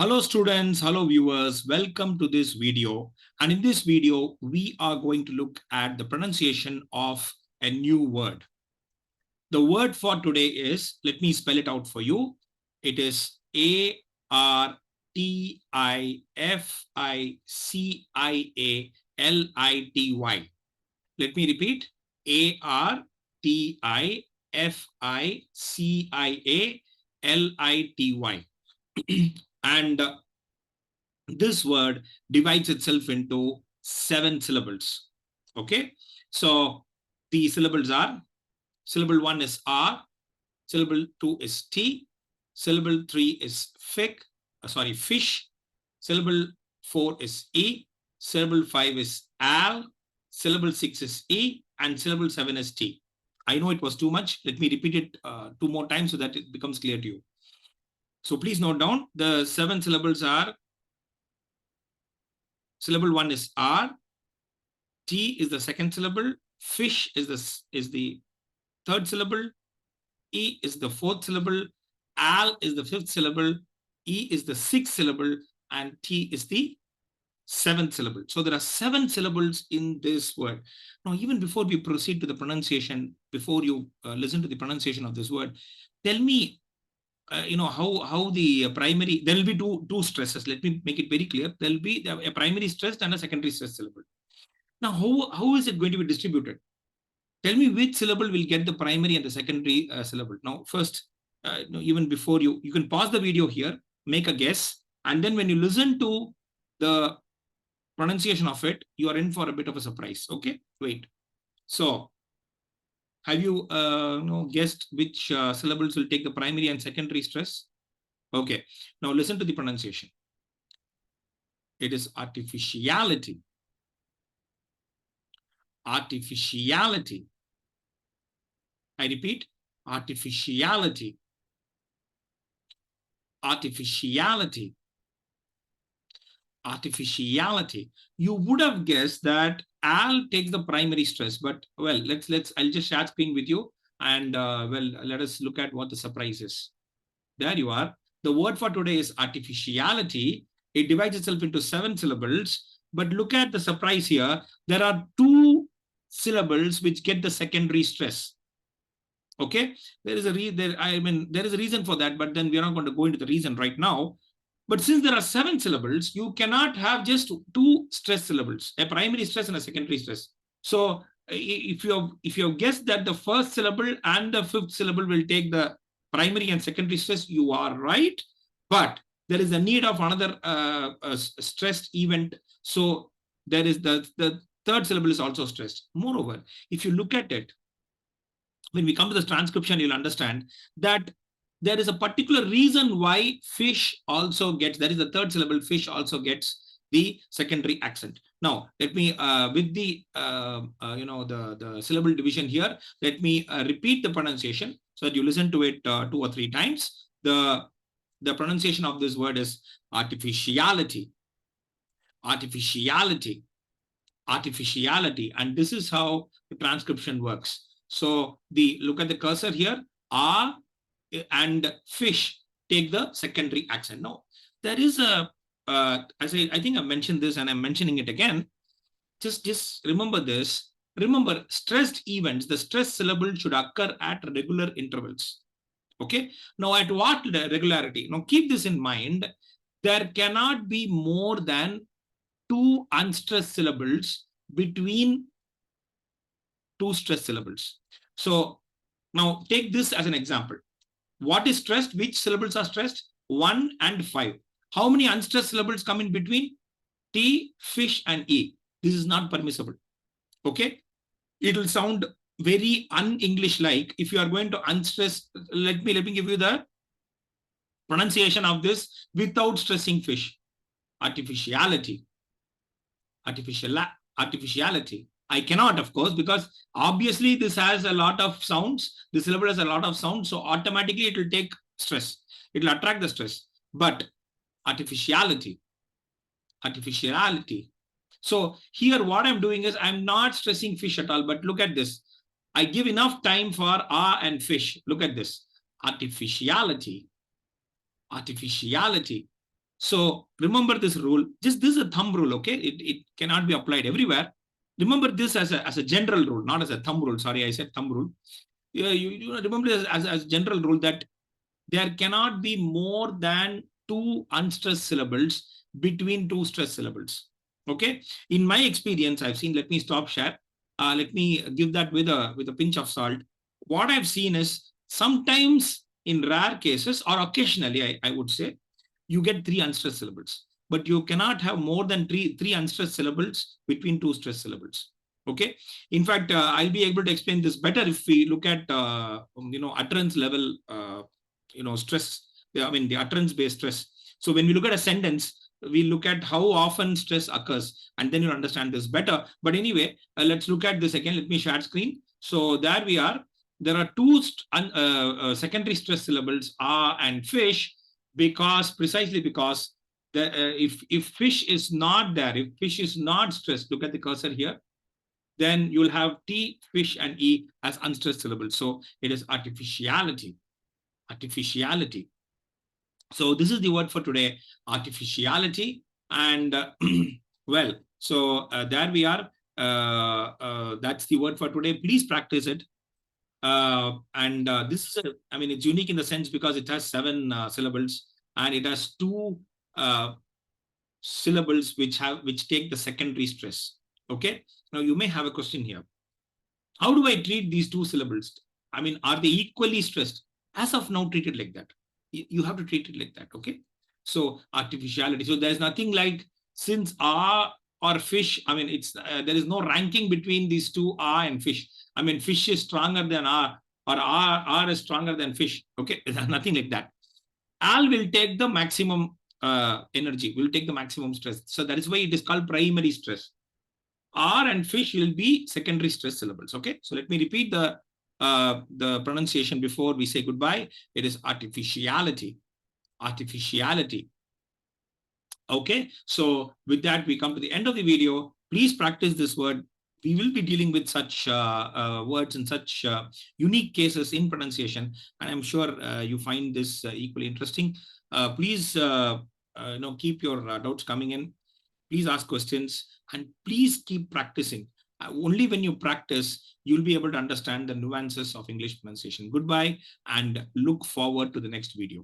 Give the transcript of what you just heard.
Hello students, hello viewers, welcome to this video. And in this video, we are going to look at the pronunciation of a new word. The word for today is, let me spell it out for you. It is Artificiality. Let me repeat, Artificiality. And this word divides itself into 7 syllables. Okay, so the syllables are: syllable 1 is R, syllable 2 is T, syllable 3 is fish, syllable 4 is E, syllable 5 is Al, syllable 6 is E, and syllable 7 is T. I know it was too much. Let me repeat it 2 more times so that it becomes clear to you. So please note down, the 7 syllables are: syllable 1 is R, T is the second syllable, fish is the third syllable, E is the fourth syllable, Al is the fifth syllable, E is the sixth syllable, and T is the seventh syllable. So there are 7 syllables in this word. Now, even before we proceed to the pronunciation, before you listen to the pronunciation of this word, tell me, how the primary, there will be two stresses. Let me make it very clear. There will be a primary stressed and a secondary stressed syllable. Now, how is it going to be distributed? Tell me which syllable will get the primary and the secondary syllable. Now, first, even before you can pause the video here, make a guess, and then when you listen to the pronunciation of it, you are in for a bit of a surprise. Okay, wait. So, have you guessed which syllables will take the primary and secondary stress? Okay, now listen to the pronunciation. It is artificiality. Artificiality. I repeat, artificiality. Artificiality. Artificiality. You would have guessed that Al takes the primary stress, but well, I'll just share screen with you, and let us look at what the surprise is. There you are. The word for today is artificiality. It divides itself into 7 syllables, but look at the surprise here. There are 2 syllables which get the secondary stress. Okay, there is a reason for that, but then we are not going to go into the reason right now. But since there are 7 syllables, you cannot have just 2 stress syllables, a primary stress and a secondary stress. So if you have guessed that the first syllable and the 5th syllable will take the primary and secondary stress, you are right. But there is a need of another stressed event. So there is the 3rd syllable is also stressed. Moreover, if you look at it, when we come to this transcription, you'll understand that there is a particular reason why fish also gets, that is the 3rd syllable, fish also gets the secondary accent. Now, let me, with the, the syllable division here, let me repeat the pronunciation so that you listen to it 2 or 3 times. The pronunciation of this word is artificiality. Artificiality. Artificiality. And this is how the transcription works. So look at the cursor here, R and fish take the secondary accent. Now, there is a, I think I mentioned this and I'm mentioning it again. Just remember this. Remember, stressed events, the stress syllable should occur at regular intervals. Okay. Now, at what regularity? Now, keep this in mind. There cannot be more than 2 unstressed syllables between 2 stressed syllables. So now take this as an example. What is stressed? Which syllables are stressed? 1 and 5. How many unstressed syllables come in between? T, fish, and E. This is not permissible. Okay? It will sound very un-English like if you are going to unstress. Let me give you the pronunciation of this without stressing fish. Artificiality. Artificiality. I cannot, of course, because obviously this has a lot of sounds. The syllable has a lot of sounds, so automatically it will take stress. It will attract the stress. But artificiality. Artificiality. So here what I'm doing is I'm not stressing fish at all, but look at this. I give enough time for R and fish. Look at this. Artificiality. Artificiality. So remember this rule. Just this is a thumb rule, okay? It cannot be applied everywhere. Remember this as a general rule, not as a thumb rule. Sorry, I said thumb rule. You remember this as a general rule that there cannot be more than two unstressed syllables between two stressed syllables. Okay. In my experience, I've seen, let me stop share. Let me give that with a pinch of salt. What I've seen is sometimes in rare cases or occasionally, I would say, you get three unstressed syllables, but you cannot have more than three unstressed syllables between two stressed syllables. Okay. In fact, I'll be able to explain this better if we look at utterance level stress. I mean the utterance based stress. So when we look at a sentence, we look at how often stress occurs, and then you understand this better. But anyway, let's look at this again. Let me share screen. So there we are. There are two secondary stress syllables, are and fish, precisely because if fish is not there, if fish is not stressed, look at the cursor here, then you'll have T, fish, and E as unstressed syllables. So it is artificiality. Artificiality. So this is the word for today, artificiality. And well, so there we are. That's the word for today. Please practice it. And this is, I mean, it's unique in the sense because it has 7 syllables and it has 2 syllables which take the secondary stress. Okay. Now you may have a question here. How do I treat these 2 syllables? I mean, are they equally stressed? As of now, treat it like that. You have to treat it like that. Okay. So artificiality. So there's nothing like since R or fish. I mean, it's there is no ranking between these 2 R and fish. I mean, fish is stronger than R, or R is stronger than fish. Okay. There's nothing like that. Al will take the maximum energy, will take the maximum stress. So that is why it is called primary stress. R and fish will be secondary stress syllables. Okay. So let me repeat the pronunciation before we say goodbye. It is artificiality. Artificiality. Okay. So with that, we come to the end of the video. Please practice this word. We will be dealing with such words and such unique cases in pronunciation. And I'm sure you find this equally interesting. Please keep your doubts coming in. Please ask questions and please keep practicing. Only when you practice, you'll be able to understand the nuances of English pronunciation. Goodbye and look forward to the next video.